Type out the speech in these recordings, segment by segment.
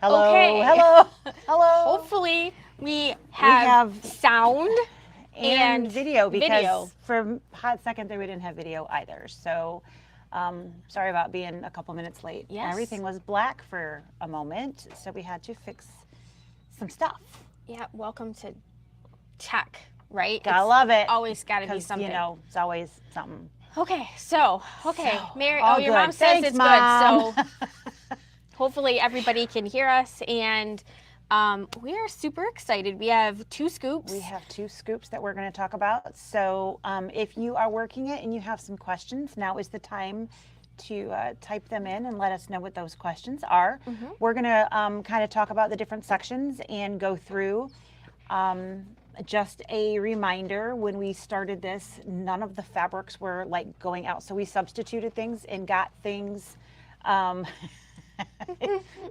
Hello, Okay. hello, hello. Hopefully we have sound and video, because video. for a hot second there we didn't have video either. So sorry about being a couple minutes late. Yes. Everything was black for a moment, so we had to fix some stuff. Yeah, welcome to tech, right? Gotta love it. Always gotta be 'Cause, something. you know, it's always something. Okay, Mary, all your good. mom says Thanks, it's Mom. good, so hopefully everybody can hear us, and we are super excited. We have 2 scoops. We have 2 scoops that we're going to talk about. So if you are working it and you have some questions, now is the time to type them in and let us know what those questions are. We're going to kind of talk about the different sections and go through. Just a reminder, when we started this, none of the fabrics were like going out. So we substituted things and got things.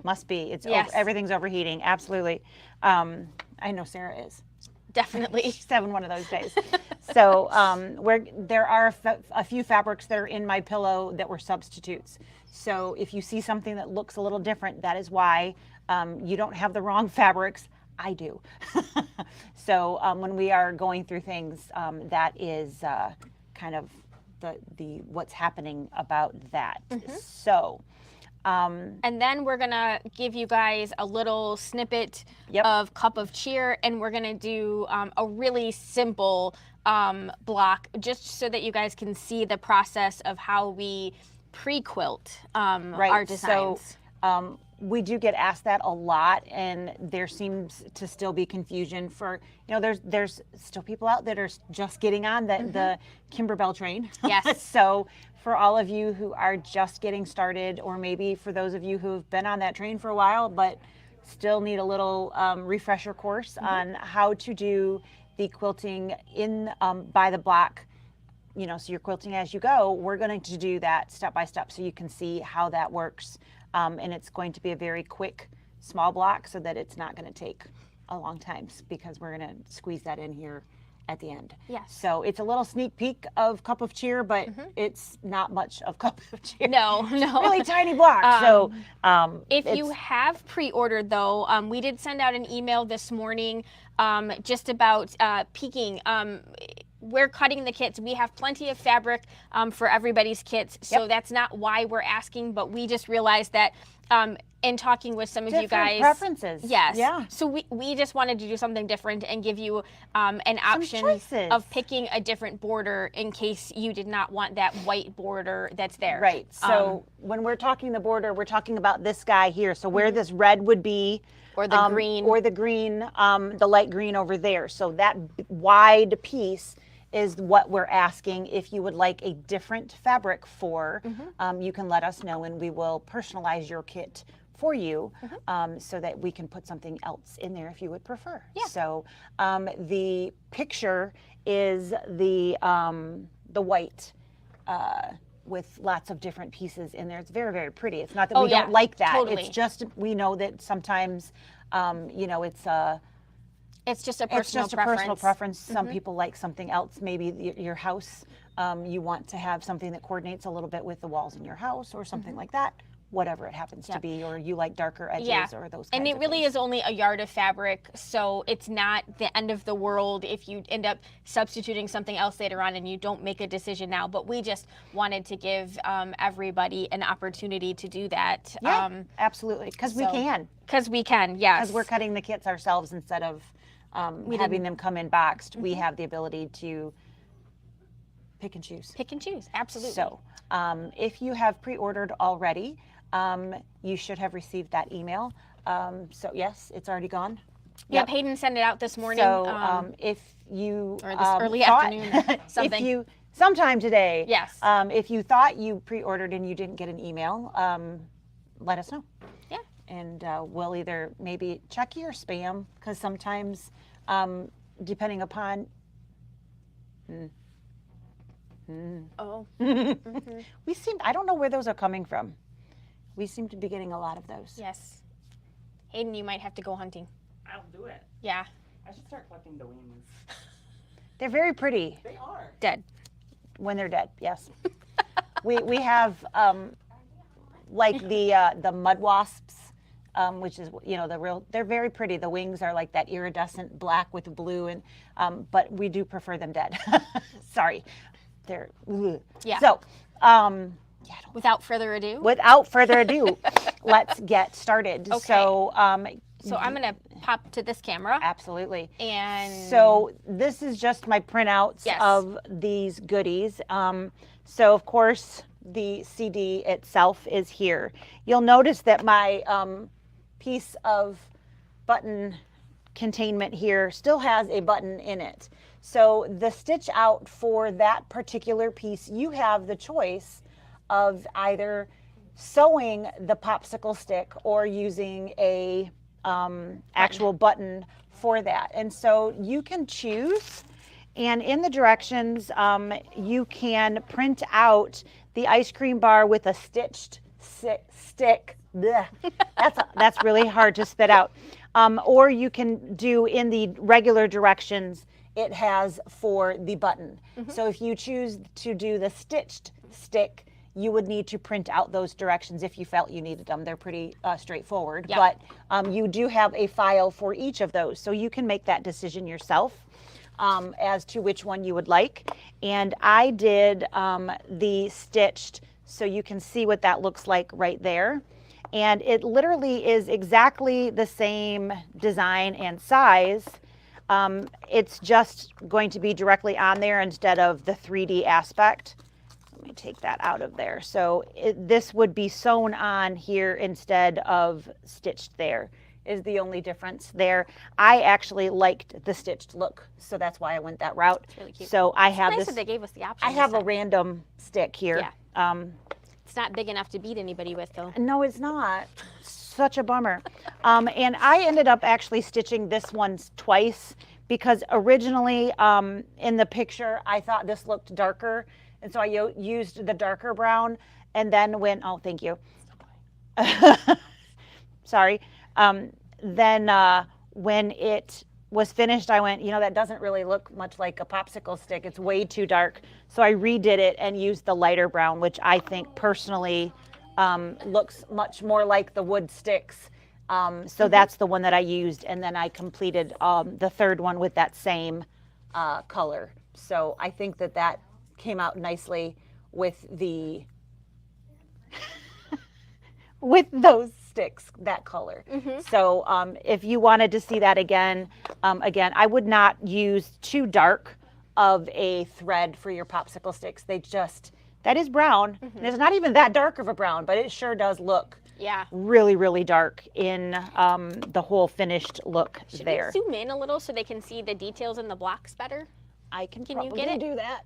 Must be. It's Yes. everything's overheating. Absolutely. I know Sarah is. Definitely. She's having one of those days. So there are a few fabrics that are in my pillow that were substitutes. So if you see something that looks a little different, that is why. You don't have the wrong fabrics. I do. So when we are going through things, that is kind of the what's happening about that. So. And then we're gonna give you guys a little snippet Yep. of Cup of Cheer, and we're gonna do a really simple block, just so that you guys can see the process of how we pre-quilt our designs. So we do get asked that a lot, and there seems to still be confusion for, you know, there's still people out that are just getting on the Kimberbell train. Yes. So for all of you who are just getting started, or maybe for those of you who've been on that train for a while but still need a little refresher course on how to do the quilting in by the block, you know, so you're quilting as you go, we're going to do that step by step so you can see how that works. And it's going to be a very quick, small block, so that it's not going to take a long time, because we're going to squeeze that in here at the end. Yes. So it's a little sneak peek of Cup of Cheer, but it's not much of Cup of Cheer. No. Really tiny block. So if you have pre-ordered, though, we did send out an email this morning just about peeking. We're cutting the kits. We have plenty of fabric for everybody's kits, so that's not why we're asking, but we just realized that in talking with some of you guys, preferences. Yes. Yeah. So we just wanted to do something different and give you an option of picking a different border in case you did not want that white border that's there. Right. So when we're talking the border, we're talking about this guy here. So where this red would be, or the green, the light green over there. So that wide piece is what we're asking. If you would like a different fabric for, you can let us know, and we will personalize your kit for you, so that we can put something else in there if you would prefer. Yeah. So the picture is the white with lots of different pieces in there. It's very, very pretty. It's not that we don't like that. Totally. It's just, we know that sometimes, you know, it's just a personal preference. Some people like something else. Maybe your house, you want to have something that coordinates a little bit with the walls in your house, or something like that. Whatever it happens to be, or you like darker edges, or those kinds and it of really things. is only a yard of fabric, so it's not the end of the world if you end up substituting something else later on and you don't make a decision now. But we just wanted to give everybody an opportunity to do that. Yeah, absolutely, because we can. Because we can, yes. Because we're cutting the kits ourselves instead of having them come in boxed. We have the ability to pick and choose. Pick and choose, absolutely. So if you have pre-ordered already, you should have received that email. So yes, it's already gone. Yep, Hayden sent it out this morning. So if you or this early afternoon, something. If you sometime today, yes. If you thought you pre-ordered and you didn't get an email, let us know. Yeah. And we'll either maybe check your spam, because sometimes, depending upon. We seem, I don't know where those are coming from. We seem to be getting a lot of those. Yes. Hayden, you might have to go hunting. I'll do it. Yeah. I should start collecting the wings. They're very pretty. They are. Dead. When they're dead, yes. we have like the mud wasps which is, you know, they're very pretty. The wings are like that iridescent black with blue, and but we do prefer them dead. Sorry, they're Yeah. So, Without further ado, let's get started. Okay. So, so I'm gonna pop to this camera. absolutely. And So this is just my printouts Yes. of these goodies. So of course the CD itself is here. You'll notice that my piece of button containment here still has a button in it. So the stitch out for that particular piece, you have the choice of either sewing the popsicle stick or using a actual button for that. And so you can choose, and in the directions you can print out the ice cream bar with a stitched stick. Blech. That's really hard to spit out. Or you can do in the regular directions it has for the button. So if you choose to do the stitched stick, you would need to print out those directions if you felt you needed them. They're pretty straightforward, Yeah. but you do have a file for each of those. So you can make that decision yourself as to which one you would like. And I did the stitched, so you can see what that looks like right there. And it literally is exactly the same design and size. It's just going to be directly on there instead of the 3D aspect. Let me take that out of there. So this would be sewn on here instead of stitched there, is the only difference there. I actually liked the stitched look, so that's why I went that route. It's really cute. So I have nice this, that they gave us the option. I have a this time. random stick here. Yeah. It's not big enough to beat anybody with, though. No, it's not. Such a bummer. And I ended up actually stitching this one twice because originally in the picture, I thought this looked darker. And so I used the darker brown, and then when, oh, thank you. Sorry. Then when it was finished, I went, you know, that doesn't really look much like a popsicle stick. It's way too dark. So I redid it and used the lighter brown, which I think personally looks much more like the wood sticks. So that's the one that I used. And then I completed the third one with that same color. So I think that that came out nicely with the with those sticks, that color. So if you wanted to see that again, I would not use too dark of a thread for your popsicle sticks. They just, that is brown. And it's not even that dark of a brown, but it sure does look really, really dark in the whole finished look. Should there. we zoom in a little so they can see the details in the blocks better? I can you probably get it? do that.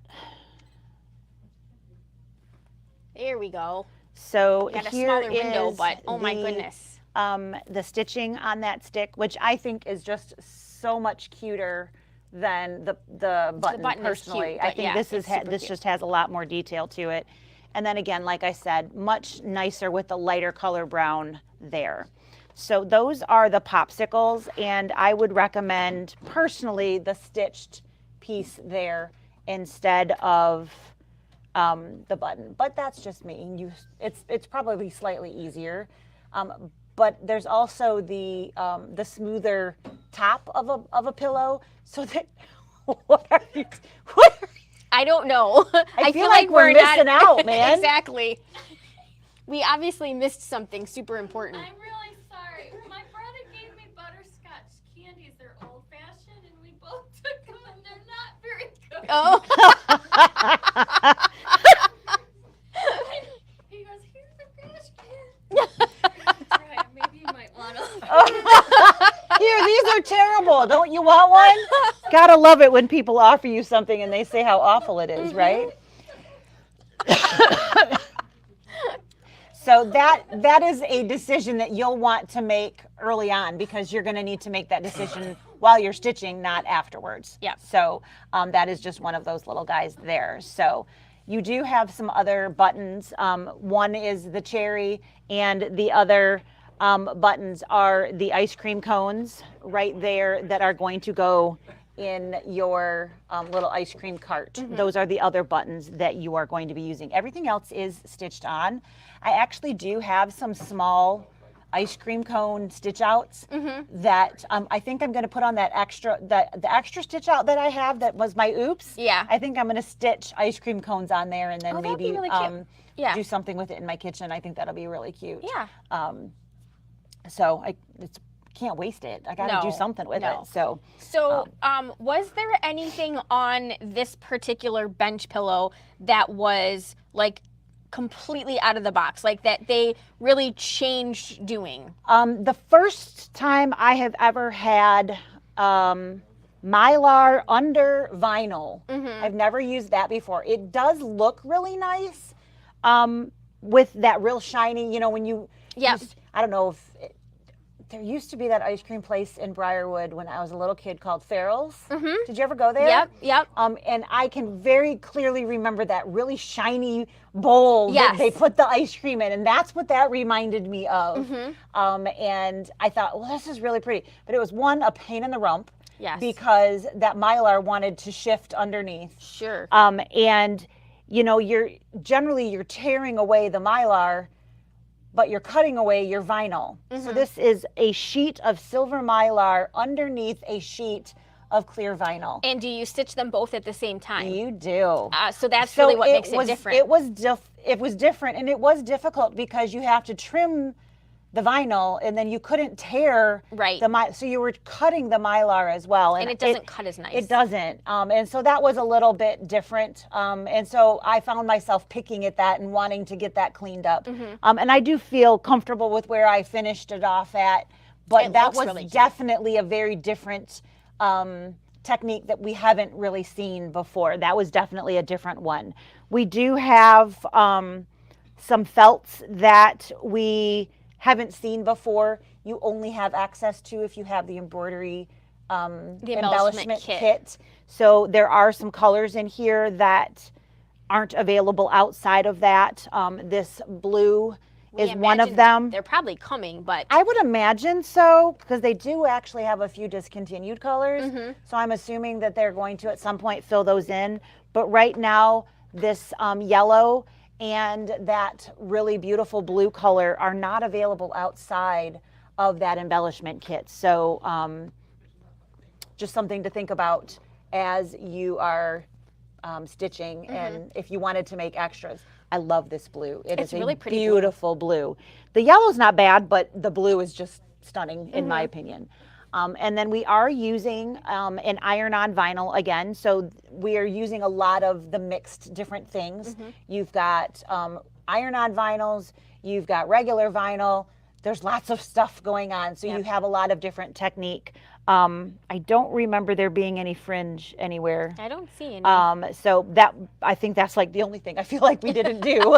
There we go. So Got a here smaller window, is but oh my the, goodness. The stitching on that stick, which I think is just so much cuter than the button. button is personally, cute, I but think yeah, this it's is super this cute. just has a lot more detail to it. And then again, like I said, much nicer with the lighter color brown there. So those are the popsicles, and I would recommend personally the stitched piece there instead of the button, but that's just me. It's probably slightly easier, but there's also the smoother top of a pillow, so that what are you? I don't know. I feel like we're missing out, man. Exactly. We obviously missed something super important. I'm really sorry. My brother gave me butterscotch candies. They're old-fashioned, and we both took them, and they're not very good. Oh. He goes, here's the trash can. Right, maybe you might want to. Here, these are terrible. Don't you want one? Gotta love it when people offer you something and they say how awful it is, right? So that is a decision that you'll want to make early on, because you're going to need to make that decision while you're stitching, not afterwards. Yeah. So that is just one of those little guys there. So you do have some other buttons. One is the cherry, and the other buttons are the ice cream cones right there that are going to go in your little ice cream cart. Those are the other buttons that you are going to be using. Everything else is stitched on. I actually do have some small ice cream cone stitch outs that I think I'm going to put on the extra stitch out that I have that was my oops. Yeah. I think I'm going to stitch ice cream cones on there and then Oh, that'd be maybe really cute. Yeah. do something with it in my kitchen. I think that'll be really cute. Yeah. So I can't waste it. I got to do No, something with no. it. So Was there anything on this particular bench pillow that was like completely out of the box, like that they really changed doing? the first time I have ever had Mylar under vinyl. I've never used that before. It does look really nice with that real shiny, you know, when you, Yep. I don't know if, there used to be that ice cream place in Briarwood when I was a little kid called Farrell's. Did you ever go there? Yep. And I can very clearly remember that really shiny bowl that Yes. they put the ice cream in, and that's what that reminded me of. And I thought, well, this is really pretty, but it was a pain in the rump. Yes. Because that Mylar wanted to shift underneath. Sure. And you know, you're tearing away the Mylar, but you're cutting away your vinyl. So this is a sheet of silver Mylar underneath a sheet of clear vinyl. And do you stitch them both at the same time? You do. So that's really what makes it different. It was different, and it was difficult because you have to trim the vinyl, and then you couldn't tear so you were cutting the Mylar as well, and it doesn't cut as nice. It doesn't, and so that was a little bit different, and so I found myself picking at that and wanting to get that cleaned up, and I do feel comfortable with where I finished it off at, but that was really definitely a very different technique that we haven't really seen before. That was definitely a different one. We do have some felts that we haven't seen before. You only have access to if you have the embroidery embellishment kit. So there are some colors in here that aren't available outside of that. This blue is one of them. They're probably coming, but I would imagine so, because they do actually have a few discontinued colors. So I'm assuming that they're going to at some point fill those in. But right now, this yellow and that really beautiful blue color are not available outside of that embellishment kit. So just something to think about as you are stitching, and if you wanted to make extras. I love this blue. It's a really pretty beautiful blue. The yellow's not bad, but the blue is just stunning in my opinion. And then we are using an iron-on vinyl again. So we are using a lot of the mixed different things. You've got iron-on vinyls, you've got regular vinyl. There's lots of stuff going on. So you have a lot of different technique. I don't remember there being any fringe anywhere. I don't see any. So that, I think that's like the only thing I feel like we didn't do.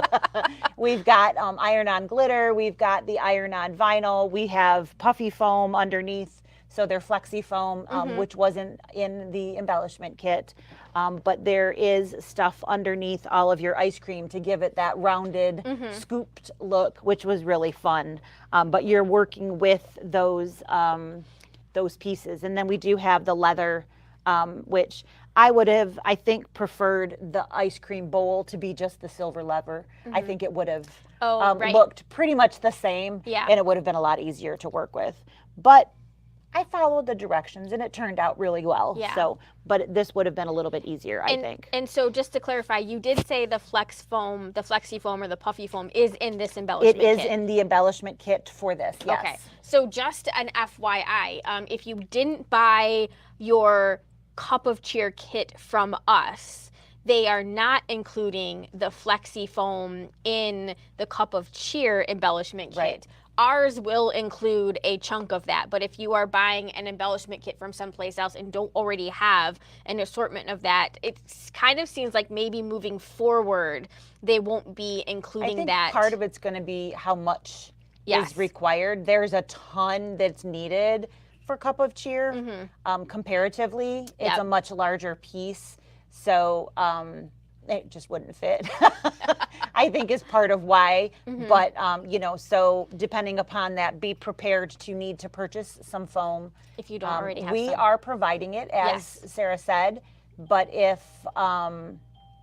We've got iron-on glitter. We've got the iron-on vinyl. We have puffy foam underneath. So they're flexi foam, which wasn't in the embellishment kit. But there is stuff underneath all of your ice cream to give it that rounded, scooped look, which was really fun. But you're working with those pieces. And then we do have the leather, which I would have, I think, preferred the ice cream bowl to be just the silver leather. I think it would have looked pretty much the same, and it would have been a lot easier to work with. But I followed the directions and it turned out really well. Yeah. So, but this would have been a little bit easier, I think. And so just to clarify, you did say the flex foam, the flexi foam or the puffy foam is in this embellishment kit. It is in the embellishment kit for this, yes. Okay. So just an FYI, if you didn't buy your Cup of Cheer kit from us, they are not including the flexi foam in the Cup of Cheer embellishment kit. Right. Ours will include a chunk of that, but if you are buying an embellishment kit from someplace else and don't already have an assortment of that, it kind of seems like maybe moving forward, they won't be including that. I think part of it's going to be how much is required. There's a ton that's needed for Cup of Cheer. Comparatively, it's a much larger piece, so it just wouldn't fit. I think is part of why, but you know, so depending upon that, be prepared to need to purchase some foam. If you don't already have we some. are providing it, as Sarah said, but if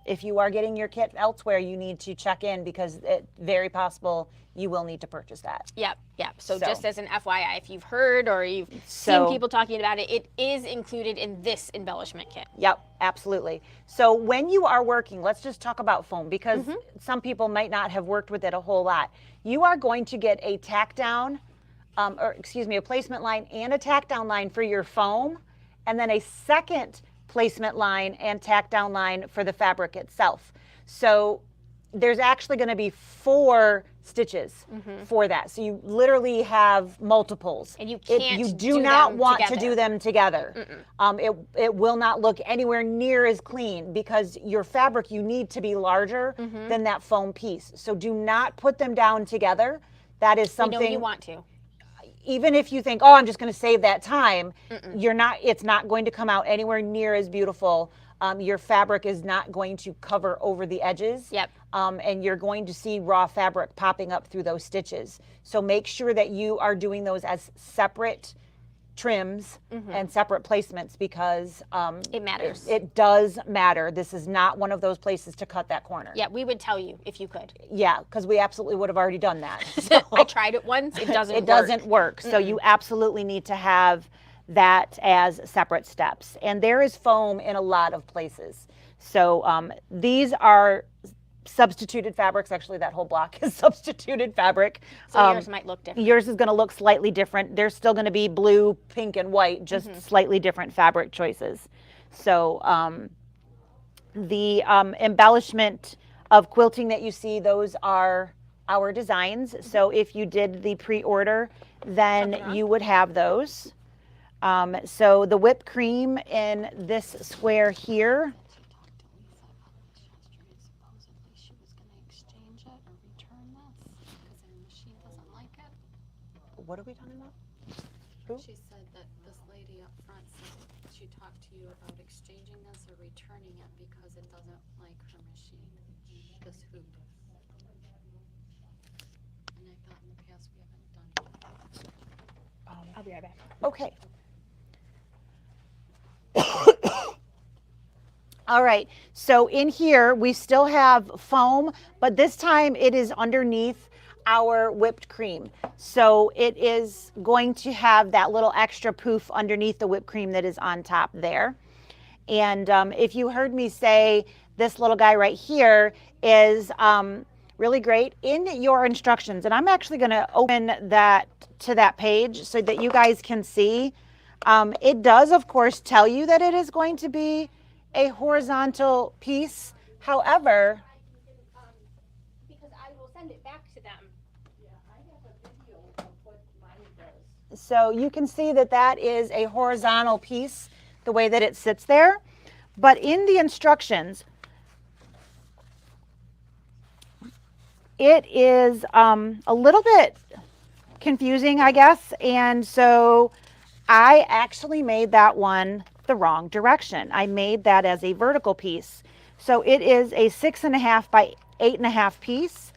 if you are getting your kit elsewhere, you need to check in because it's very possible you will need to purchase that. Yep. So So- just as an FYI, if you've heard or you've So- seen people talking about it, it is included in this embellishment kit. Yep, absolutely. So when you are working, let's just talk about foam because some people might not have worked with it a whole lot. You are going to get a tack down, a placement line and a tack down line for your foam, and then a second placement line and tack down line for the fabric itself. So there's actually going to be 4 stitches for that. So you literally have multiples. And you can't you do do not them want to together. do them together. It will not look anywhere near as clean because your fabric, you need to be larger than that foam piece. So do not put them down together. That is We something know you want to. even if you think, oh, I'm just going to save that time, it's not going to come out anywhere near as beautiful. Your fabric is not going to cover over the edges. Yep. And you're going to see raw fabric popping up through those stitches. So make sure that you are doing those as separate trims and separate placements because It matters. It does matter. This is not one of those places to cut that corner. Yeah, we would tell you if you could. Yeah, because we absolutely would have already done that. I tried it once. It doesn't It work. doesn't work. So you absolutely need to have that as separate steps. And there is foam in a lot of places. So these are substituted fabrics. Actually, that whole block is substituted fabric. So yours might look different. Yours is going to look slightly different. There's still going to be blue, pink, and white, just slightly different fabric choices. So the embellishment of quilting that you see, those are our designs. So if you did the pre-order, then you would have those. So the whipped cream in this square here, Supposedly she was going to exchange it or return this because her machine doesn't like it. what are we talking about? She said that this lady up front said she talked to you about exchanging this or returning it because it doesn't like her machine, this hoop. And I thought in the past we haven't done it. I'll be right back. Okay. All right, so in here we still have foam, but this time it is underneath our whipped cream. So it is going to have that little extra poof underneath the whipped cream that is on top there. And if you heard me say this little guy right here is really great in your instructions, and I'm actually going to open that to that page so that you guys can see. It does, of course, tell you that it is going to be a horizontal piece. However, Because I will send it back to them. so you can see that that is a horizontal piece, the way that it sits there. But in the instructions, it is a little bit confusing, I guess. And so I actually made that one the wrong direction. I made that as a vertical piece. So it is a 6.5 by 8.5 piece.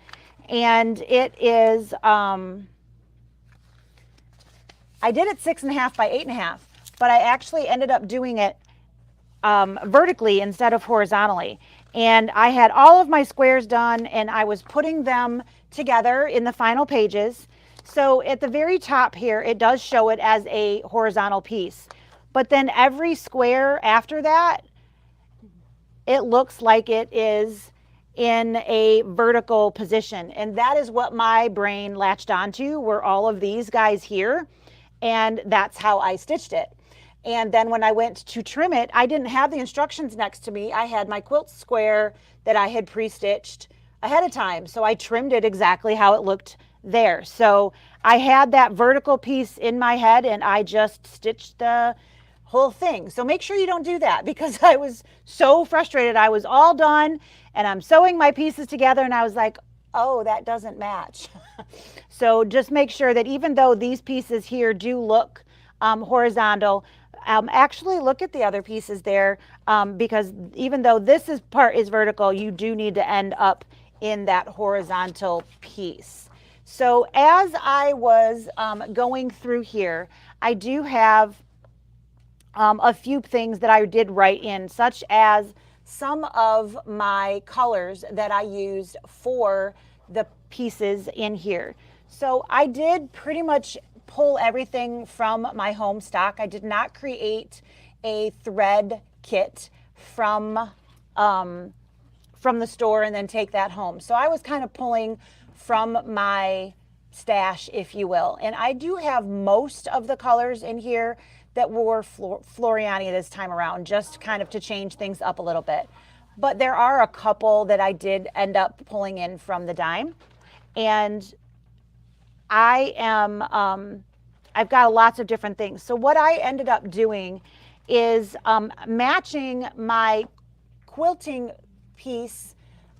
And it is, I did it 6.5 by 8.5, but I actually ended up doing it vertically instead of horizontally. And I had all of my squares done and I was putting them together in the final pages. So at the very top here, it does show it as a horizontal piece. But then every square after that, it looks like it is in a vertical position. And that is what my brain latched onto, were all of these guys here. And that's how I stitched it. And then when I went to trim it, I didn't have the instructions next to me. I had my quilt square that I had pre-stitched ahead of time. So I trimmed it exactly how it looked there. So I had that vertical piece in my head and I just stitched the whole thing. So make sure you don't do that, because I was so frustrated. I was all done and I'm sewing my pieces together and I was like, oh, that doesn't match. So just make sure that even though these pieces here do look horizontal, actually look at the other pieces there, because even though this part is vertical, you do need to end up in that horizontal piece. So as I was going through here, I do have a few things that I did write in, such as some of my colors that I used for the pieces in here. So I did pretty much pull everything from my home stock. I did not create a thread kit from the store and then take that home. So I was kind of pulling from my stash, if you will. And I do have most of the colors in here that were Floriani this time around, just kind of to change things up a little bit. But there are a couple that I did end up pulling in from the dime. And I am, I've got lots of different things. So what I ended up doing is matching my quilting piece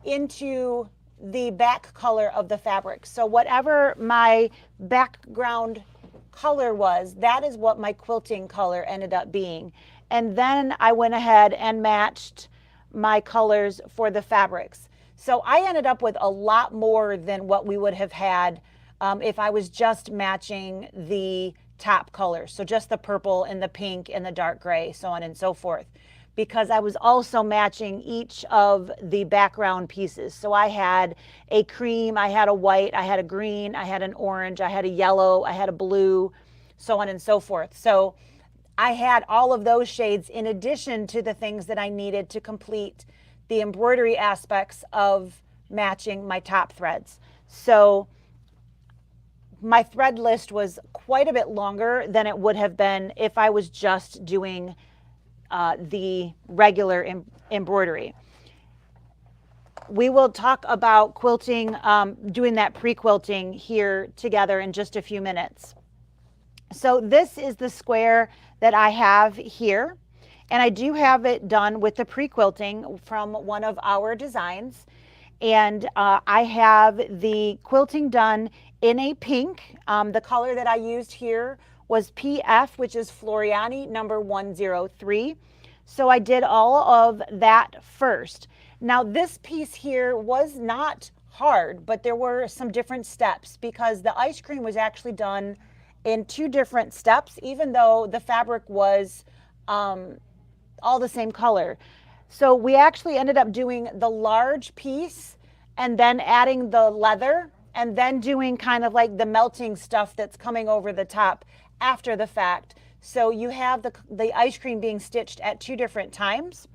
into the back color of the fabric. So whatever my background color was, that is what my quilting color ended up being. And then I went ahead and matched my colors for the fabrics. So I ended up with a lot more than what we would have had if I was just matching the top colors. So just the purple and the pink and the dark gray, so on and so forth. Because I was also matching each of the background pieces. So I had a cream, I had a white, I had a green, I had an orange, I had a yellow, I had a blue, so on and so forth. So I had all of those shades in addition to the things that I needed to complete the embroidery aspects of matching my top threads. So my thread list was quite a bit longer than it would have been if I was just doing the regular embroidery. We will talk about quilting, doing that pre-quilting here together in just a few minutes. So this is the square that I have here, and I do have it done with the pre-quilting from one of our designs. And I have the quilting done in a pink. The color that I used here was PF, which is Floriani number 103. So I did all of that first. Now this piece here was not hard, but there were some different steps because the ice cream was actually done in 2 different steps, even though the fabric was all the same color. So we actually ended up doing the large piece and then adding the leather and then doing kind of like the melting stuff that's coming over the top after the fact. So you have the ice cream being stitched at 2 different times.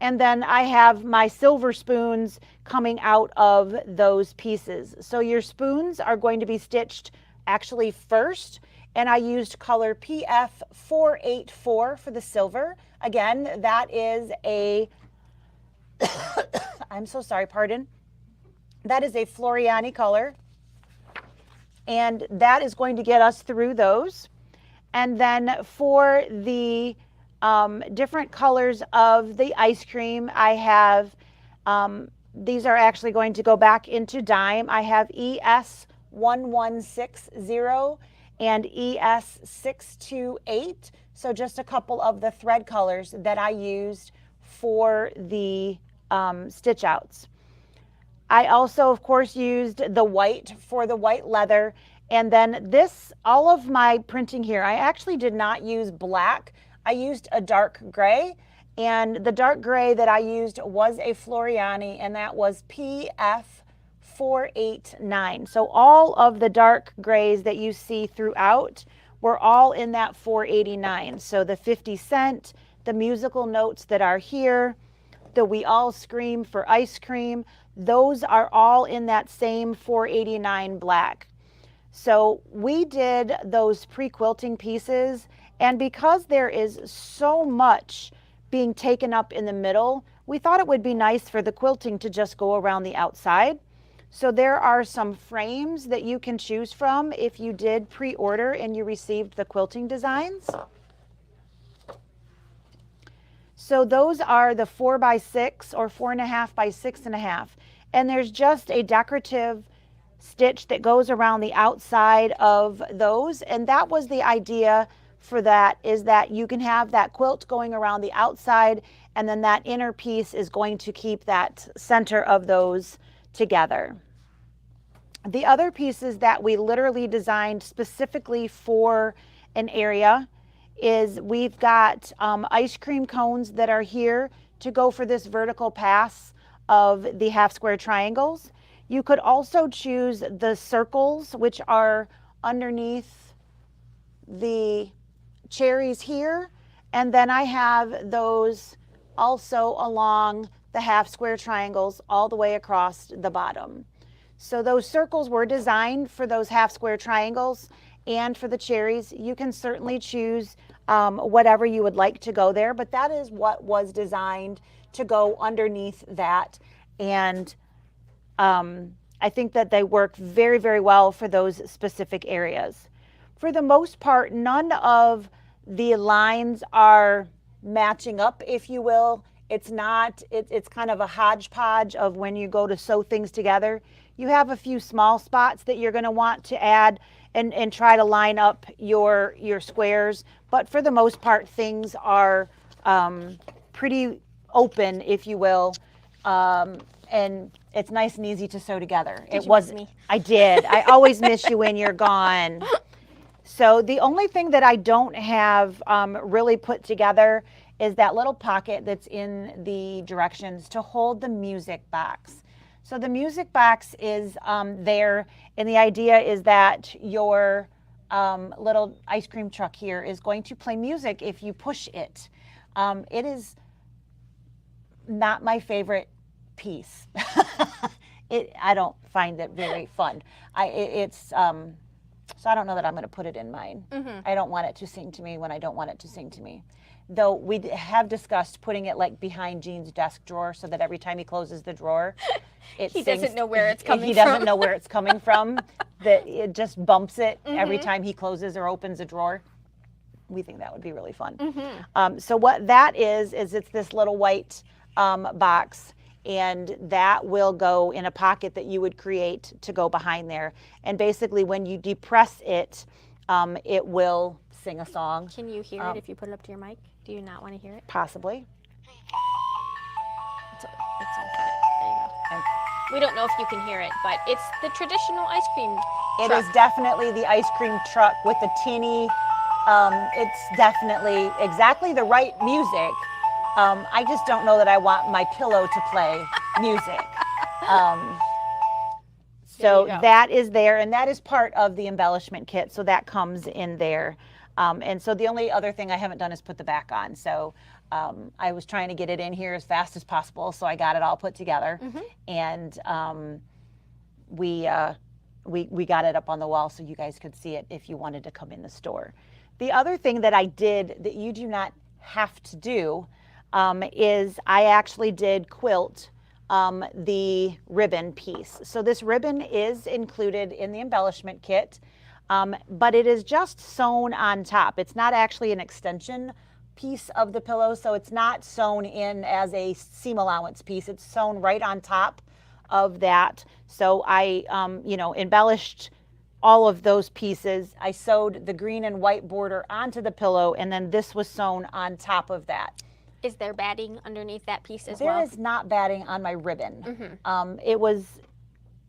And then I have my silver spoons coming out of those pieces. So your spoons are going to be stitched actually first. And I used color PF 484 for the silver. Again, that is a, I'm so sorry, pardon. That is a Floriani color. And that is going to get us through those. And then for the different colors of the ice cream, I have, these are actually going to go back into dime. I have ES1160 and ES628. So just a couple of the thread colors that I used for the stitch outs. I also, of course, used the white for the white leather. And then this, all of my printing here, I actually did not use black. I used a dark gray. And the dark gray that I used was a Floriani, and that was PF 489. So all of the dark grays that you see throughout were all in that 489. So the 50 cent, the musical notes that are here, the We All Scream for Ice Cream, those are all in that same 489 black. So we did those pre-quilting pieces, and because there is so much being taken up in the middle, we thought it would be nice for the quilting to just go around the outside. So there are some frames that you can choose from if you did pre-order and you received the quilting designs. So those are the 4x6 or 4.5 by 6.5. And there's just a decorative stitch that goes around the outside of those. And that was the idea for that, is that you can have that quilt going around the outside, and then that inner piece is going to keep that center of those together. The other pieces that we literally designed specifically for an area is we've got ice cream cones that are here to go for this vertical pass of the half square triangles. You could also choose the circles, which are underneath the cherries here. And then I have those also along the half square triangles all the way across the bottom. So those circles were designed for those half square triangles and for the cherries. You can certainly choose whatever you would like to go there, but that is what was designed to go underneath that. And I think that they work very, very well for those specific areas. For the most part, none of the lines are matching up, if you will. It's not, it's kind of a hodgepodge of when you go to sew things together. You have a few small spots that you're going to want to add and try to line up your squares. But for the most part, things are pretty open, if you will. And it's nice and easy to sew together. Did you miss me? I did. I always miss you when you're gone. So the only thing that I don't have really put together is that little pocket that's in the directions to hold the music box. So the music box is there, and the idea is that your little ice cream truck here is going to play music if you push it. It is not my favorite piece. I don't find it very fun. So I don't know that I'm going to put it in mine. I don't want it to sing to me when I don't want it to sing to me. Though we have discussed putting it like behind Gene's desk drawer so that every time he closes the drawer, He doesn't know where it's coming from. He doesn't know where it's coming from. That it just bumps it every time he closes or opens a drawer. We think that would be really fun. So what that is it's this little white box, and that will go in a pocket that you would create to go behind there. And basically when you depress it, it will sing a song. Can you hear it if you put it up to your mic? Do you not want to hear it? Possibly. It's on fire. There you go. We don't know if you can hear it, but it's the traditional ice cream It truck. is definitely the ice cream truck with the teeny, it's definitely exactly the right music. I just don't know that I want my pillow to play music. So that is there, and that is part of the embellishment kit, so that comes in there. And so the only other thing I haven't done is put the back on. So I was trying to get it in here as fast as possible, so I got it all put together. And we got it up on the wall so you guys could see it if you wanted to come in the store. The other thing that I did that you do not have to do is I actually did quilt the ribbon piece. So this ribbon is included in the embellishment kit, but it is just sewn on top. It's not actually an extension piece of the pillow, so it's not sewn in as a seam allowance piece. It's sewn right on top of that. So I, embellished all of those pieces. I sewed the green and white border onto the pillow, and then this was sewn on top of that. Is there batting underneath that piece as There well? is not batting on my ribbon. It was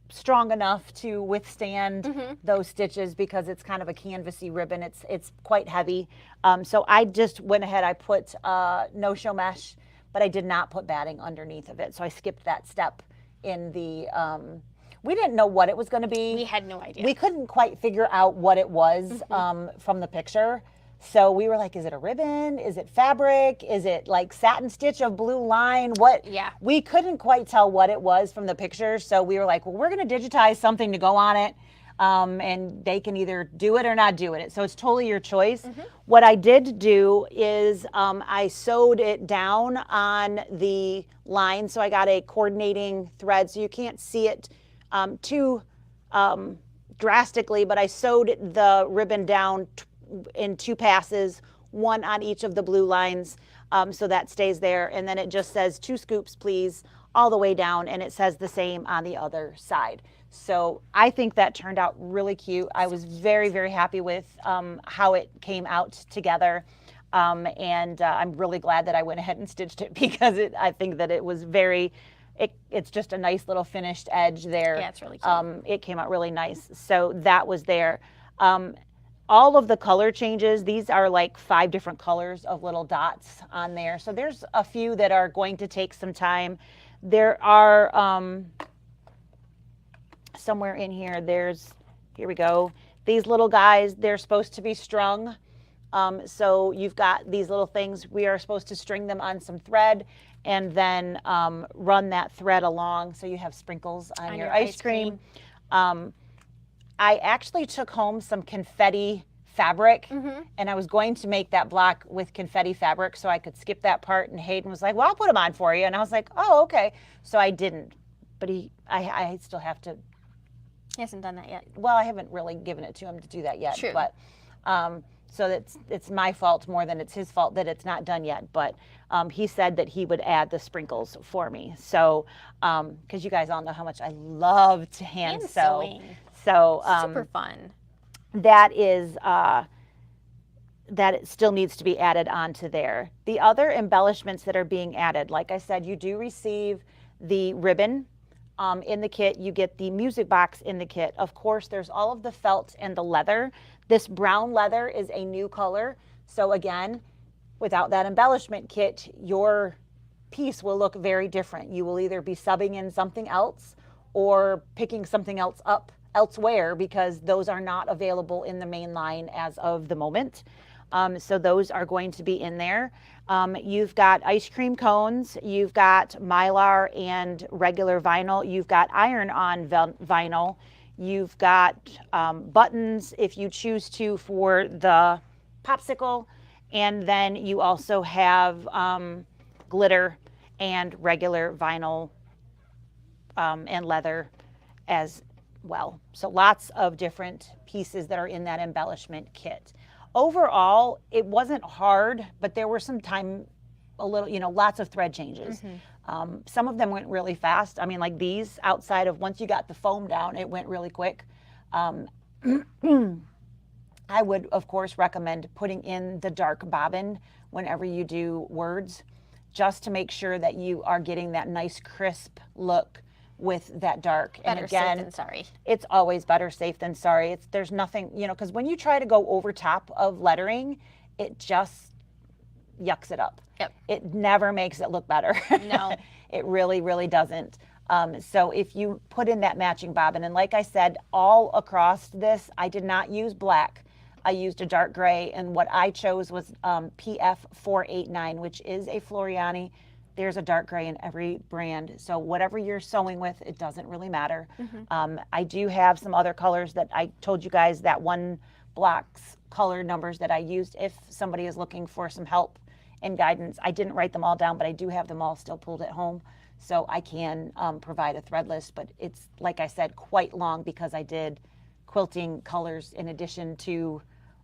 strong enough to withstand those stitches because it's kind of a canvasy ribbon. It's quite heavy. So I just went ahead, I put no-show mesh, but I did not put batting underneath of it. So I skipped that step in the, we didn't know what it was going to be. We had no idea. We couldn't quite figure out what it was from the picture. So we were like, is it a ribbon? Is it fabric? Is it like satin stitch of blue line? What? Yeah. We couldn't quite tell what it was from the picture. So we were like, well, we're going to digitize something to go on it. And they can either do it or not do it. So it's totally your choice. What I did do is I sewed it down on the line. So I got a coordinating thread. So you can't see it too drastically, but I sewed the ribbon down in 2 passes, 1 on each of the blue lines, so that stays there. And then it just says 2 scoops, please, all the way down, and it says the same on the other side. So I think that turned out really cute. I was very, very happy with how it came out together. And I'm really glad that I went ahead and stitched it because I think that it was it's just a nice little finished edge there. Yeah, it's really cute. It came out really nice. So that was there. all of the color changes, these are like 5 different colors of little dots on there. So there's a few that are going to take some time. There are, somewhere in here, here we go. These little guys, they're supposed to be strung. So you've got these little things. We are supposed to string them on some thread and then run that thread along so you have sprinkles on your ice cream. I actually took home some confetti fabric and I was going to make that block with confetti fabric so I could skip that part, and Hayden was like, well, I'll put them on for you. And I was like, oh, okay. So I didn't, but I still have to. He hasn't done that yet. Well, I haven't really given it to him to do that yet. True. But so it's my fault more than it's his fault that it's not done yet. But he said that he would add the sprinkles for me. So, because you guys all know how much I love to hand sew. Sewing. So Super fun. that it still needs to be added onto there. The other embellishments that are being added, like I said, you do receive the ribbon in the kit. You get the music box in the kit. Of course, there's all of the felt and the leather. This brown leather is a new color. So again, without that embellishment kit, your piece will look very different. You will either be subbing in something else or picking something else up elsewhere because those are not available in the main line as of the moment. So those are going to be in there. You've got ice cream cones, you've got Mylar and regular vinyl, you've got iron-on vinyl, you've got buttons if you choose to for the popsicle, and then you also have glitter and regular vinyl and leather as well. So lots of different pieces that are in that embellishment kit. Overall, it wasn't hard, but there were some time, lots of thread changes. Some of them went really fast. I mean, like these, outside of once you got the foam down, it went really quick. I would, of course, recommend putting in the dark bobbin whenever you do words, just to make sure that you are getting that nice crisp look with that dark. Better and again, safe than sorry. It's always better safe than sorry. There's nothing, because when you try to go over top of lettering, it just yucks it up. Yep. It never makes it look better. No. It really, really doesn't. So if you put in that matching bobbin, and like I said, all across this, I did not use black. I used a dark gray, and what I chose was PF 489, which is a Floriani. There's a dark gray in every brand. So whatever you're sewing with, it doesn't really matter. I do have some other colors that I told you guys, that one block's color numbers that I used if somebody is looking for some help and guidance. I didn't write them all down, but I do have them all still pulled at home. So I can provide a thread list, but it's, like I said, quite long because I did quilting colors in addition to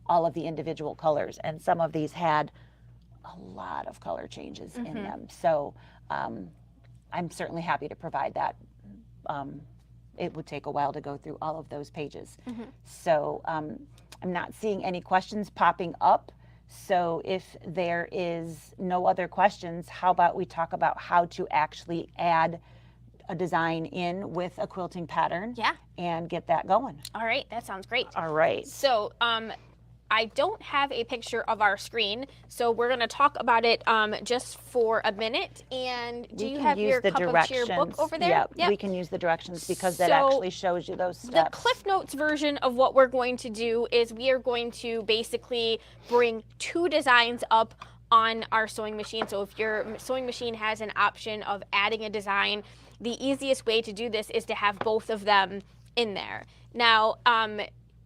all of the individual colors. And some of these had a lot of color changes in them. So I'm certainly happy to provide that. It would take a while to go through all of those pages. So I'm not seeing any questions popping up. So if there is no other questions, how about we talk about how to actually add a design in with a quilting pattern and get that going. All right, that sounds great. All right. So I don't have a picture of our screen, so we're going to talk about it just for a minute. And do you have your Cup of Cheer book over there? Yeah, we can use the directions because that actually shows you those steps. The Cliff Notes version of what we're going to do is we are going to basically bring 2 designs up on our sewing machine. So if your sewing machine has an option of adding a design, the easiest way to do this is to have both of them in there. Now,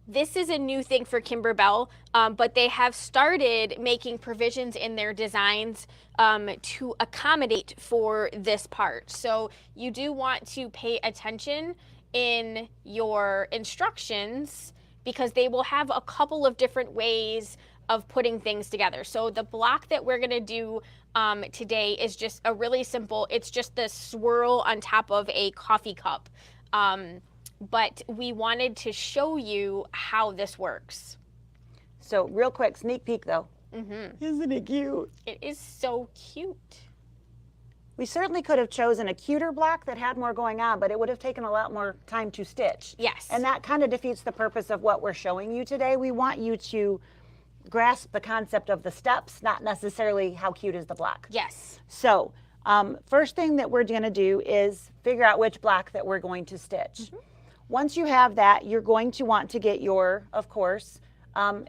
this is a new thing for Kimberbell, but they have started making provisions in their designs to accommodate for this part. So you do want to pay attention in your instructions because they will have a couple of different ways of putting things together. So the block that we're gonna do today is just a really simple, it's just the swirl on top of a coffee cup. But we wanted to show you how this works. So real quick, sneak peek though. Isn't it cute? It is so cute. We certainly could have chosen a cuter block that had more going on, but it would have taken a lot more time to stitch. Yes. And that kind of defeats the purpose of what we're showing you today. We want you to grasp the concept of the steps, not necessarily how cute is the block. Yes. So first thing that we're going to do is figure out which block that we're going to stitch. Once you have that, you're going to want to get your, of course,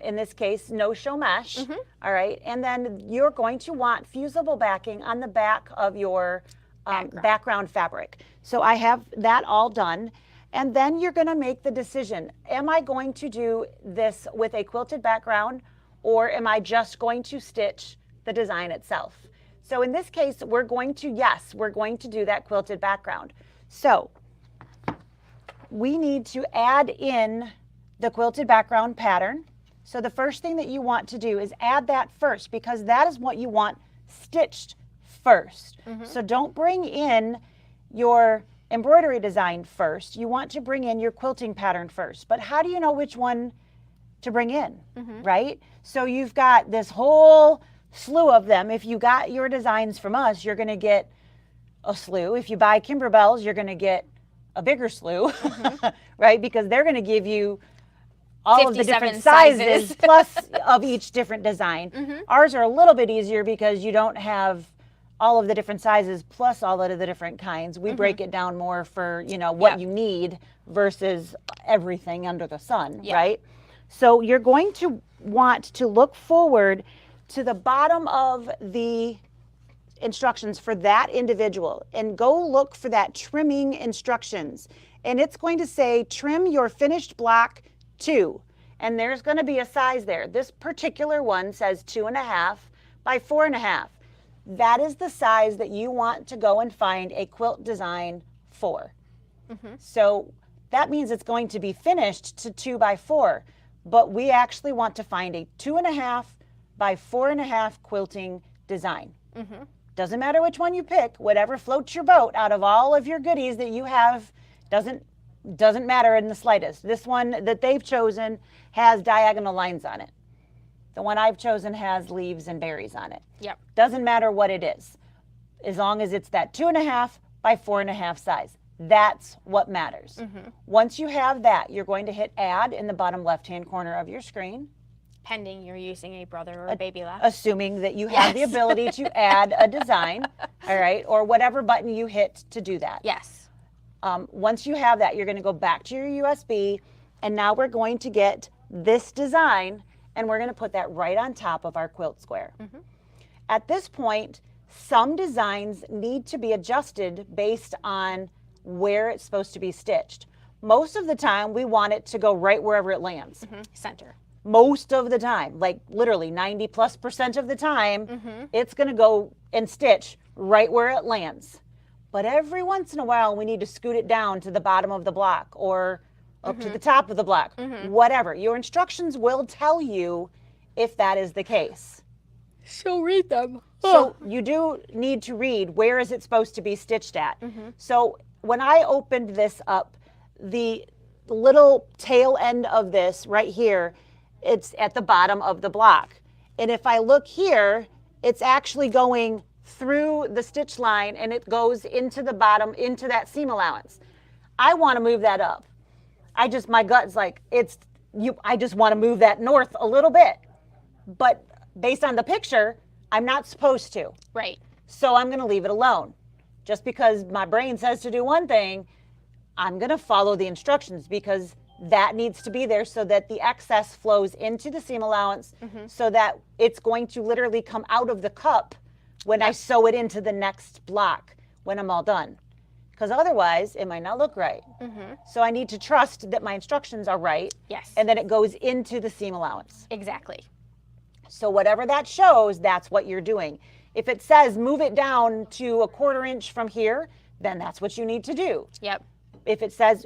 in this case, no-show mesh, all right? And then you're going to want fusible backing on the back of your background fabric. So I have that all done. And then you're gonna make the decision, am I going to do this with a quilted background, or am I just going to stitch the design itself? So in this case, we're going to do that quilted background. So we need to add in the quilted background pattern. So the first thing that you want to do is add that first, because that is what you want stitched first. So don't bring in your embroidery design first. You want to bring in your quilting pattern first. But how do you know which one to bring in, right? So you've got this whole slew of them. If you got your designs from us, you're going to get a slew. If you buy Kimberbell's, you're going to get a bigger slew, right? Because they're going to give you all of the different 57 sizes plus of each different design. Ours are a little bit easier because you don't have all of the different sizes plus all of the different kinds. We break it down more for, you know, what you need versus everything under the sun, right? So you're going to want to look forward to the bottom of the instructions for that individual and go look for that trimming instructions. And it's going to say trim your finished block 2. And there's going to be a size there. This particular one says 2.5 by 4.5. That is the size that you want to go and find a quilt design for. So that means it's going to be finished to 2 by 4, but we actually want to find a 2.5 by 4.5 quilting design. Doesn't matter which one you pick, whatever floats your boat out of all of your goodies that you have, doesn't matter in the slightest. This one that they've chosen has diagonal lines on it. The one I've chosen has leaves and berries on it. Doesn't matter what it is, as long as it's that 2.5 by 4.5 size. That's what matters. Once you have that, you're going to hit add in the bottom left-hand corner of your screen. Pending you're using a brother or a baby laugh. Assuming that you have the ability to add a design, all right, or whatever button you hit to do that. Once you have that, you're going to go back to your USB, and now we're going to get this design, and we're going to put that right on top of our quilt square. At this point, some designs need to be adjusted based on where it's supposed to be stitched. Most of the time, we want it to go right wherever it lands. Center. Most of the time, like literally 90+% of the time, it's going to go and stitch right where it lands. But every once in a while, we need to scoot it down to the bottom of the block or up to the top of the block, whatever. Your instructions will tell you if that is the case. So read them. So you do need to read where is it supposed to be stitched at. So when I opened this up, the little tail end of this right here, it's at the bottom of the block. And if I look here, it's actually going through the stitch line and it goes into the bottom, into that seam allowance. I want to move that up. My gut's like, I just want to move that north a little bit. But based on the picture, I'm not supposed to. Right. So I'm going to leave it alone. Just because my brain says to do one thing, I'm going to follow the instructions because that needs to be there so that the excess flows into the seam allowance so that it's going to literally come out of the cup when I sew it into the next block when I'm all done. Because otherwise, it might not look right. So I need to trust that my instructions are right. And then it goes into the seam allowance. Exactly. So whatever that shows, that's what you're doing. If it says move it down to a 1/4 inch from here, then that's what you need to do. If it says,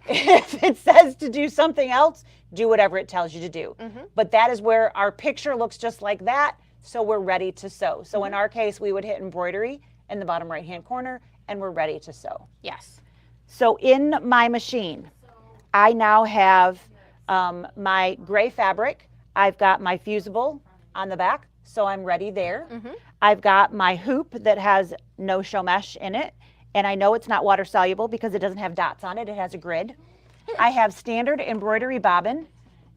if it says to do something else, do whatever it tells you to do. But that is where our picture looks just like that, so we're ready to sew. So in our case, we would hit embroidery in the bottom right-hand corner, and we're ready to sew. So in my machine, I now have my gray fabric. I've got my fusible on the back, so I'm ready there. Mhm. I've got my hoop that has no show mesh in it, and I know it's not water soluble because it doesn't have dots on it. It has a grid. I have standard embroidery bobbin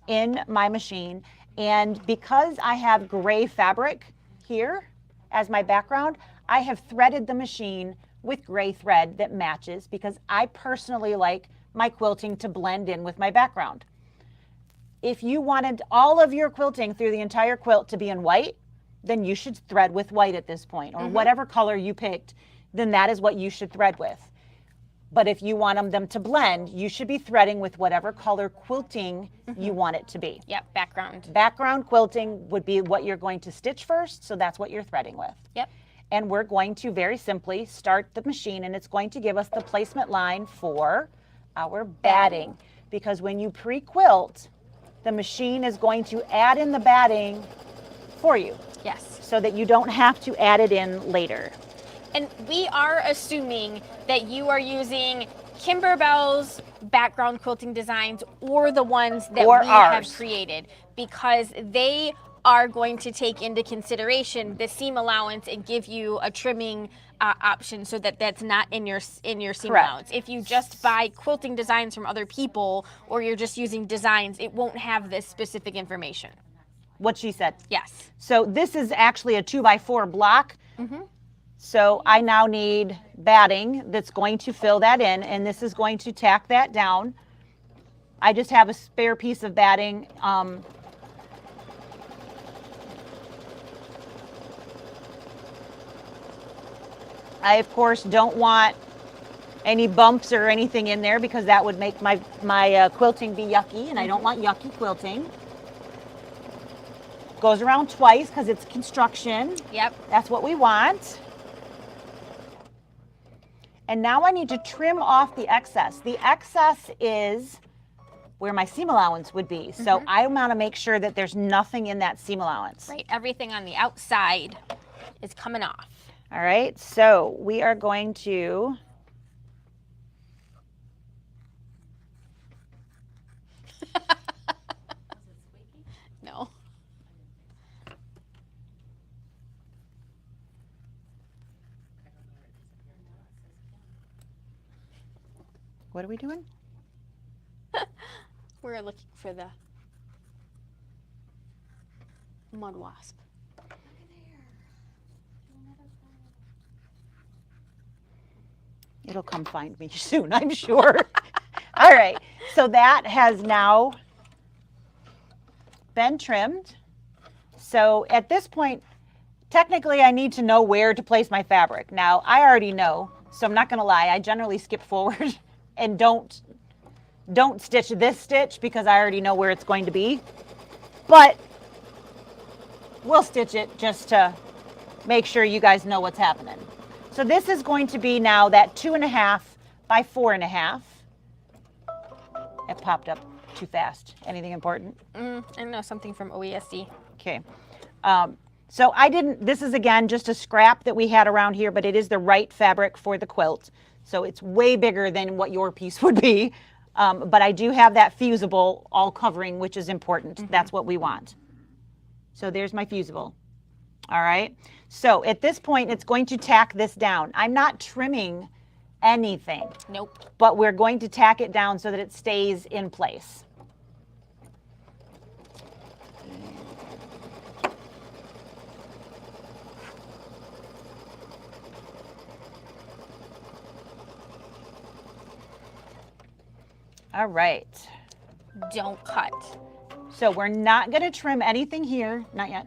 in my machine, and because I have gray fabric here as my background, I have threaded the machine with gray thread that matches because I personally like my quilting to blend in with my background. If you wanted all of your quilting through the entire quilt to be in white, then you should thread with white at this point, or whatever color you picked, then that is what you should thread with. But if you want them to blend, you should be threading with whatever color quilting you want it to be. Yep, background. Background quilting would be what you're going to stitch first, so that's what you're threading with. Yep. And we're going to very simply start the machine, and it's going to give us the placement line for our batting. Because when you pre-quilt, the machine is going to add in the batting for you Yes. so that you don't have to add it in later. And we are assuming that you are using Kimberbell's background quilting designs or the ones that Or we ours. have created, because they are going to take into consideration the seam allowance and give you a trimming option so that that's not in your seam Correct. allowance. If you just buy quilting designs from other people or you're just using designs, it won't have this specific information. What she said. Yes. So this is actually a 2x4 block. So I now need batting that's going to fill that in, and this is going to tack that down. I just have a spare piece of batting. I, of course, don't want any bumps or anything in there because that would make my quilting be yucky, and I don't want yucky quilting. Goes around twice because it's construction. Yep. That's what we want. And now I need to trim off the excess. The excess is where my seam allowance would be. So I want to make sure that there's nothing in that seam allowance. Right. Everything on the outside is coming off. All right, so we are going to No. what are we doing? We're looking for the mud wasp. It'll come find me soon, I'm sure. All right, so that has now been trimmed. So at this point, technically I need to know where to place my fabric. Now, I already know, so I'm not gonna lie, I generally skip forward and don't stitch this stitch because I already know where it's going to be. But we'll stitch it just to make sure you guys know what's happening. So this is going to be now that 2.5 by 4.5. It popped up too fast. Anything important? I don't know, something from OESD. Okay. So this is again just a scrap that we had around here, but it is the right fabric for the quilt. So it's way bigger than what your piece would be. But I do have that fusible all covering, which is important. That's what we want. So there's my fusible. All right. So at this point, it's going to tack this down. I'm not trimming anything. Nope. But we're going to tack it down so that it stays in place. All right. Don't cut. So we're not going to trim anything here. Not yet.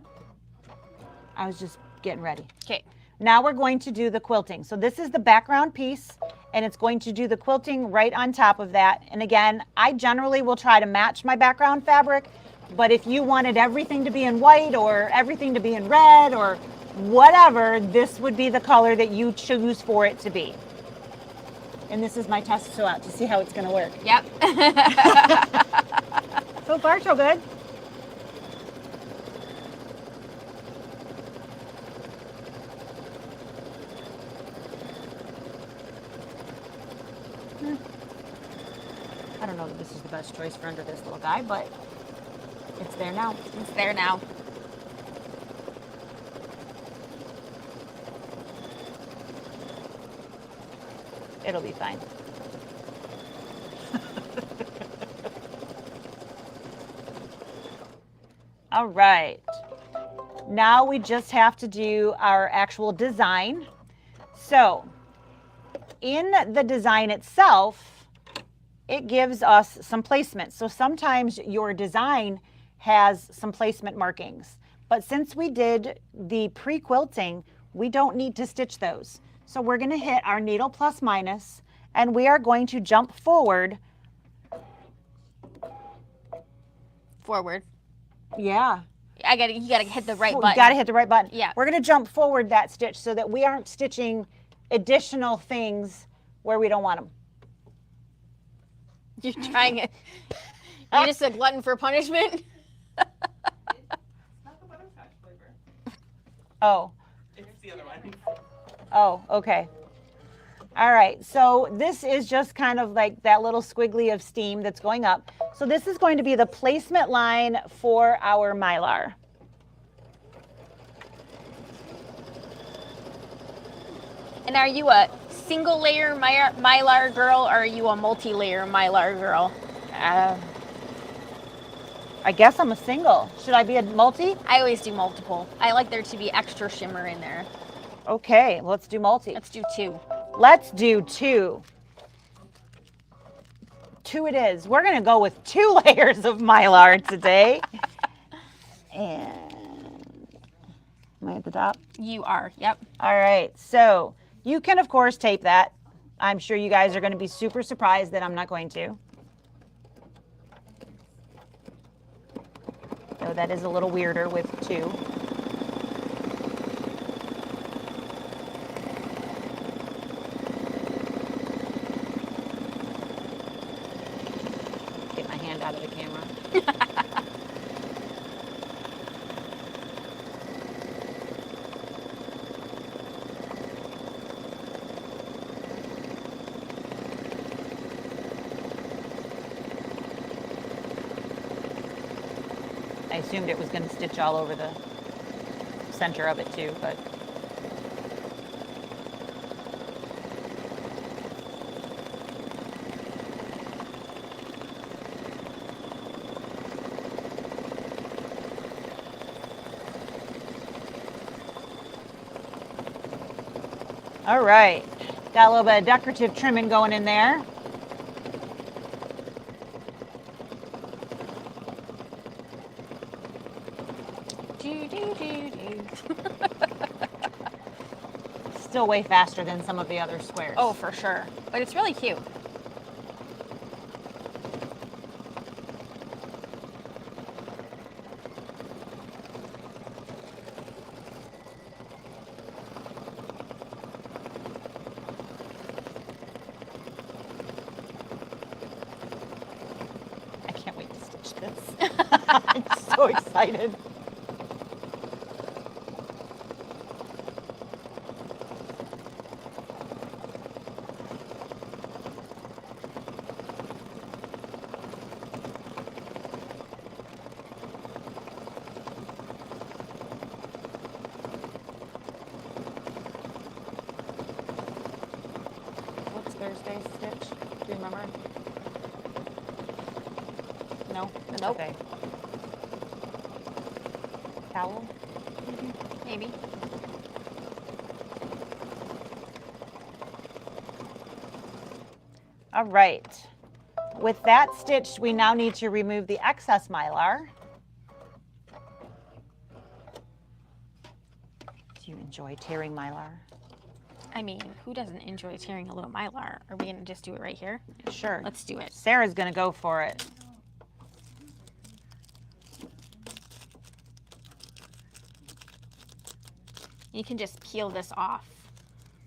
I was just getting ready. Okay. Now we're going to do the quilting. So this is the background piece, and it's going to do the quilting right on top of that. And again, I generally will try to match my background fabric, but if you wanted everything to be in white or everything to be in red or whatever, this would be the color that you choose for it to be. And this is my test sew out to see how it's going to work. Yep. So far, so good. I don't know that this is the best choice for under this little guy, but it's there now. It's there now. It'll be fine. All right. Now we just have to do our actual design. So in the design itself, it gives us some placement. So sometimes your design has some placement markings. But since we did the pre-quilting, we don't need to stitch those. So we're going to hit our needle plus minus, and we are going to jump forward. Forward. Yeah. You gotta hit the right button. You got to hit the right button. Yeah. We're going to jump forward that stitch so that we aren't stitching additional things where we don't want them. You're trying it. You're just a glutton for punishment. It's not the butterscotch flavor. Oh. It's the other one. Oh, okay. All right, so this is just kind of like that little squiggly of steam that's going up. So this is going to be the placement line for our Mylar. And are you a single layer Mylar girl or are you a multi-layer Mylar girl? I guess I'm a single. Should I be a multi? I always do multiple. I like there to be extra shimmer in there. Okay, let's do multi. Let's do 2. Let's do 2. 2 it is. We're going to go with 2 layers of Mylar today. And am I at the top? You are, yep. All right, so you can, of course, tape that. I'm sure you guys are going to be super surprised that I'm not going to. So that is a little weirder with 2. Get my hand out of the camera. I assumed it was going to stitch all over the center of it too, but all right. Got a little bit of decorative trimming going in there. Still way faster than some of the other squares. Oh, for sure. But it's really cute. I can't wait to stitch this. I'm so excited. What's Thursday's stitch? Do you remember? No? That's Nope. okay. Towel? Maybe. All right. With that stitched, we now need to remove the excess Mylar. Do you enjoy tearing Mylar? I mean, who doesn't enjoy tearing a little Mylar? Are we gonna just do it right here? Sure. Let's do it. Sarah's gonna go for it. You can just peel this off,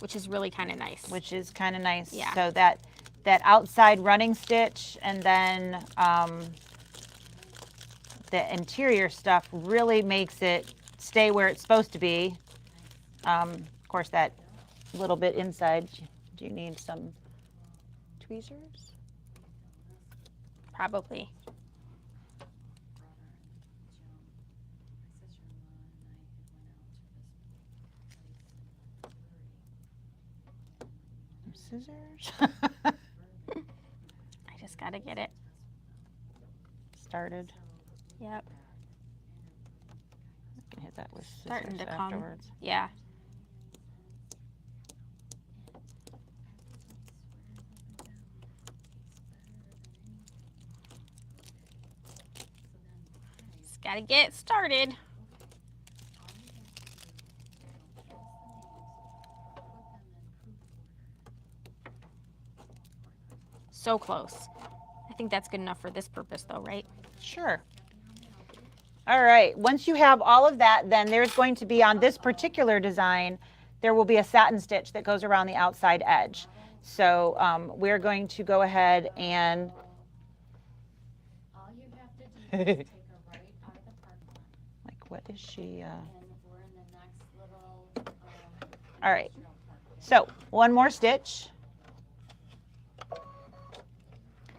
which is really kind of nice. Which is kind of nice. Yeah. So that outside running stitch and then the interior stuff really makes it stay where it's supposed to be. Of course, that little bit inside, do you need some tweezers? Probably. scissors. I just gotta get it. Started. Yep. You can hit that with scissors Starting to come. afterwards. Yeah. Just gotta get started. So close. I think that's good enough for this purpose though, right? Sure. All right, once you have all of that, then there's going to be on this particular design, there will be a satin stitch that goes around the outside edge. So we're going to go ahead and All you have to do is take a right out of the park one, like, what is she? and we're in the next little, All right, so one more stitch.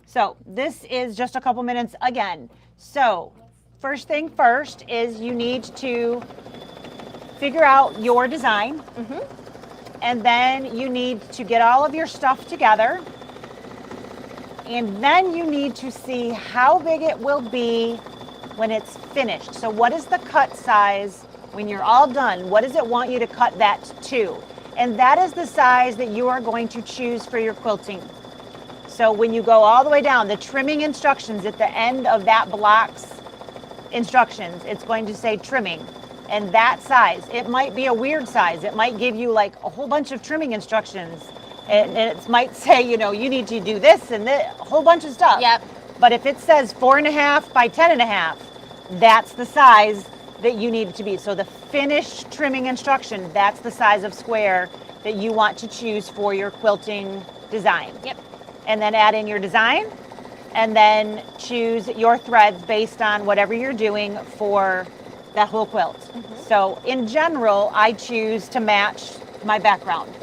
So this is just a couple minutes again. So first thing first is you need to figure out your design. And then you need to get all of your stuff together. And then you need to see how big it will be when it's finished. So what is the cut size when you're all done? What does it want you to cut that to? And that is the size that you are going to choose for your quilting. So when you go all the way down, the trimming instructions at the end of that block's instructions, it's going to say trimming. And that size, it might be a weird size. It might give you like a whole bunch of trimming instructions. And it might say, you know, you need to do this and this, a whole bunch of stuff. Yep. But if it says 4.5 by 10.5, that's the size that you need it to be. So the finished trimming instruction, that's the size of square that you want to choose for your quilting design. Yep. And then add in your design, and then choose your threads based on whatever you're doing for that whole quilt. So in general, I choose to match my background.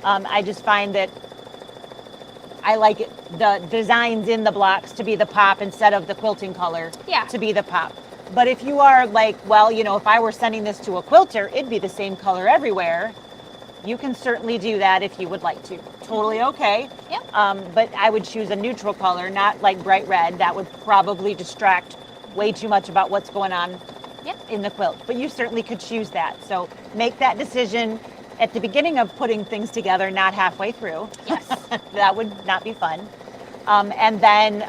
I just find that I like the designs in the blocks to be the pop instead of the quilting color to be the pop. But if you are like, well, you know, if I were sending this to a quilter, it'd be the same color everywhere. You can certainly do that if you would like to. Totally okay. Yep. But I would choose a neutral color, not like bright red. That would probably distract way too much about what's going on in the quilt. But you certainly could choose that. So make that decision at the beginning of putting things together, not halfway through. Yes. That would not be fun. And then,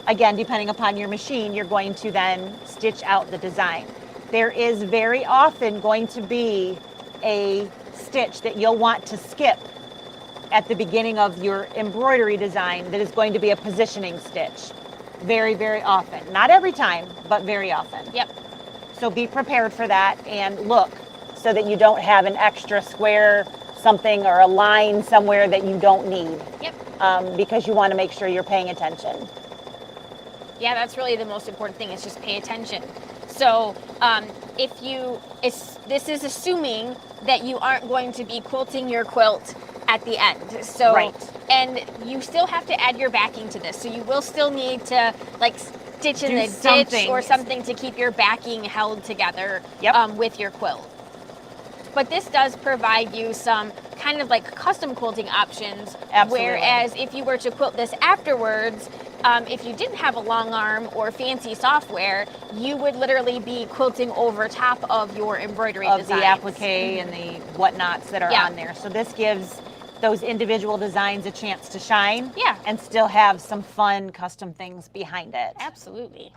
again, depending upon your machine, you're going to then stitch out the design. There is very often going to be a stitch that you'll want to skip at the beginning of your embroidery design that is going to be a positioning stitch. Very, very often. Not every time, but very often. Yep. So be prepared for that and look so that you don't have an extra square something or a line somewhere that you don't need. Yep. Because you want to make sure you're paying attention. Yeah, that's really the most important thing, is just pay attention. So this is assuming that you aren't going to be quilting your quilt at the end. So, and you still have to add your backing to this. So you will still need to like stitch in the ditch or something to keep your backing held together with your quilt. But this does provide you some kind of like custom quilting options. Absolutely. Whereas if you were to quilt this afterwards, if you didn't have a long arm or fancy software, you would literally be quilting over top of your embroidery designs. The applique and the whatnots that are on there. So this gives those individual designs a chance to shine and still have some fun custom things behind it. Absolutely.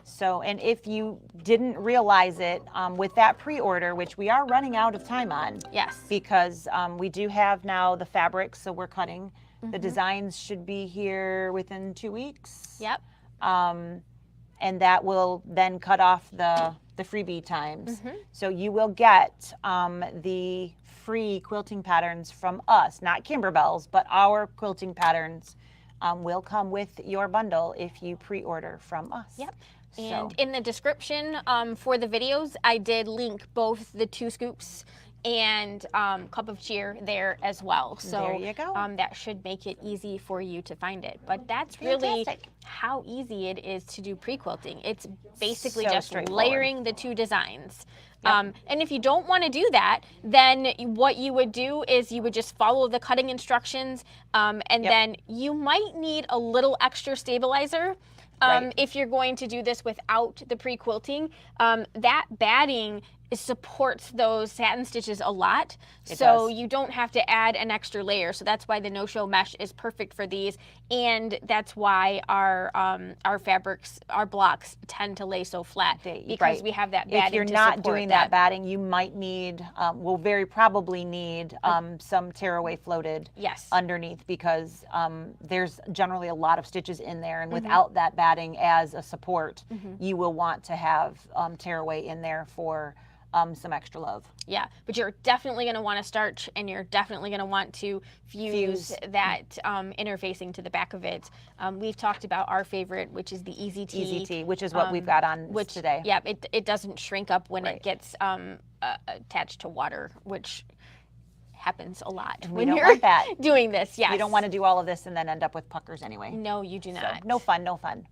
So, and if you didn't realize it, with that pre-order, which we are running out of time on. Yes. Because we do have now the fabrics, so we're cutting. The designs should be here within 2 weeks. Yep. And that will then cut off the freebie times. So you will get the free quilting patterns from us, not Kimberbell's, but our quilting patterns will come with your bundle if you pre-order from us. Yep. And in the description for the videos, I did link both the 2 scoops and Cup of Cheer there as well. So There you go. that should make it easy for you to find it. But that's really Fantastic. how easy it is to do pre-quilting. It's basically So just straightforward. layering the two designs. And if you don't want to do that, then what you would do is you would just follow the cutting instructions, and then you might need a little extra stabilizer. Right. If you're going to do this without the pre-quilting, that batting supports those satin stitches a lot, It so does. you don't have to add an extra layer. So that's why the no-show mesh is perfect for these, and that's why our fabrics, our blocks tend to lay so flat, because right. we have that batting. If you're to not support doing that batting, you might need, will very probably need some tearaway floated Yes. underneath, because there's generally a lot of stitches in there, and without that batting as a support, you will want to have tearaway in there for some extra love. Yeah, but you're definitely going to want to starch, and you're definitely going to want to fuse that interfacing to the back of it. We've talked about our favorite, which is the Easy Tee. Easy Tee, which is what we've got on today. Yeah, it doesn't shrink up when Right. it gets attached to water, which happens a lot We when don't you're want that. doing this. Yes. You don't want to do all of this and then end up with puckers anyway. No, you do So, not. no fun, no fun.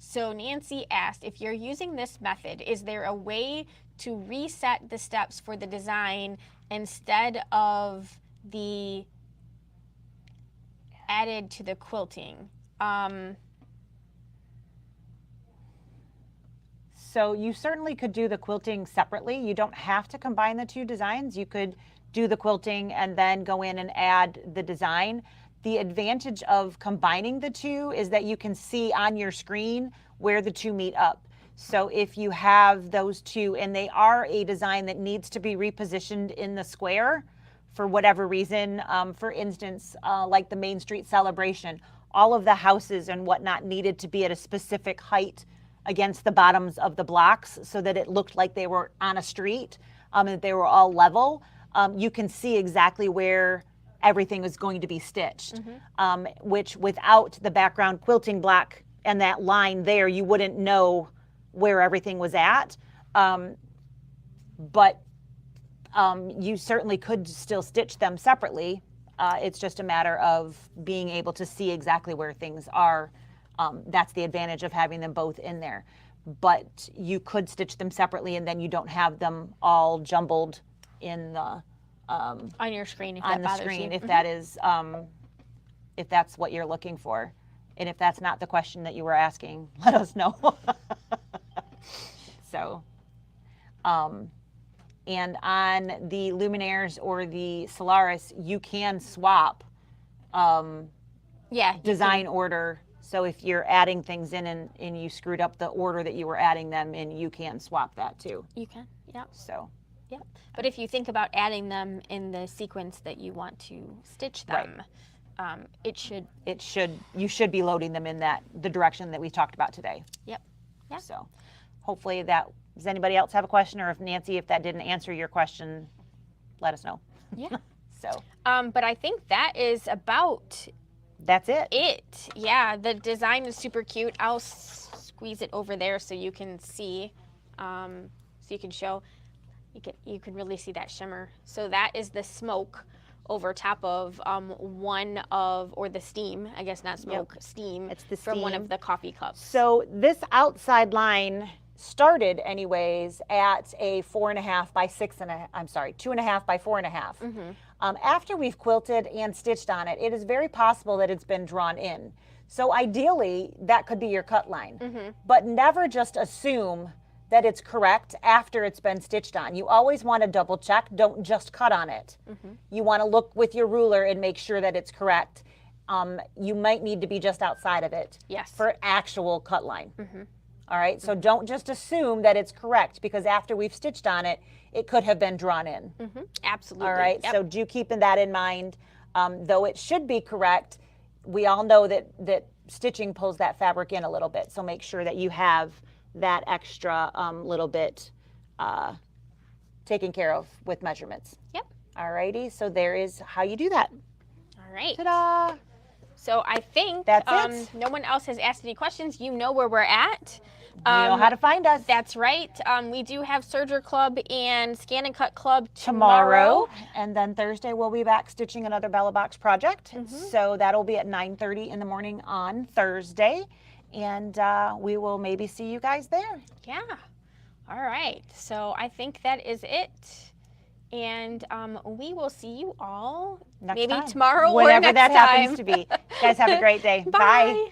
So Nancy asked, if you're using this method, is there a way to reset the steps for the design instead of the added to the quilting? So you certainly could do the quilting separately. You don't have to combine the two designs. You could do the quilting and then go in and add the design. The advantage of combining the two is that you can see on your screen where the two meet up. So if you have those two and they are a design that needs to be repositioned in the square for whatever reason, for instance, like the Main Street celebration, all of the houses and whatnot needed to be at a specific height against the bottoms of the blocks so that it looked like they were on a street, and that they were all level. You can see exactly where everything is going to be stitched, which without the background quilting block and that line there, you wouldn't know where everything was at. But you certainly could still stitch them separately. It's just a matter of being able to see exactly where things are. That's the advantage of having them both in there. But you could stitch them separately, and then you don't have them all jumbled in the On your screen, if on that the bothers screen, you. if that is if that's what you're looking for. And if that's not the question that you were asking, let us know. So, and on the Luminaires or the Solaris, you can swap Yeah. design order. So if you're adding things in and you screwed up the order that you were adding them in, you can swap that too. You can. Yeah. So, Yeah. But if you think about adding them in the sequence that you want to stitch them, you should be loading them in the direction that we talked about today. Yep. Yeah. So hopefully does anybody else have a question, or if Nancy, if that didn't answer your question, let us know. Yeah. So But I think that is about that's it. Yeah, the design is super cute. I'll squeeze it over there so you can see, so you can show, you can really see that shimmer. So that is the smoke over top of or the steam, I guess not smoke, steam. It's the from one steam. of the coffee cups. So this outside line started anyways at a 4.5 by 6.5, I'm sorry, 2.5 by 4.5. After we've quilted and stitched on it, it is very possible that it's been drawn in. So ideally, that could be your cut line. But never just assume that it's correct after it's been stitched on. You always want to double check. Don't just cut on it. You want to look with your ruler and make sure that it's correct. You might need to be just outside of it Yes. for actual cut line. All right, so don't just assume that it's correct, because after we've stitched on it, it could have been drawn in. Absolutely. All right, Yep. so do keep that in mind. Though it should be correct, we all know that stitching pulls that fabric in a little bit. So make sure that you have that extra little bit taken care of with measurements. Yep. All righty, so there is how you do that. All right. Ta-da! So I think That's it. no one else has asked any questions. You know where we're at. You know how to find us. That's right. We do have Serger Club and Scan and Cut Club Tomorrow, and then Thursday we'll be back stitching another Bella Box project. Mm-hmm. So that'll be at 9:30 in the morning on Thursday, and we will maybe see you guys there. Yeah. All right. So I think that is it. And we will see you all Next maybe time. tomorrow Whenever or next that time. happens to be. You guys have a great day. Bye.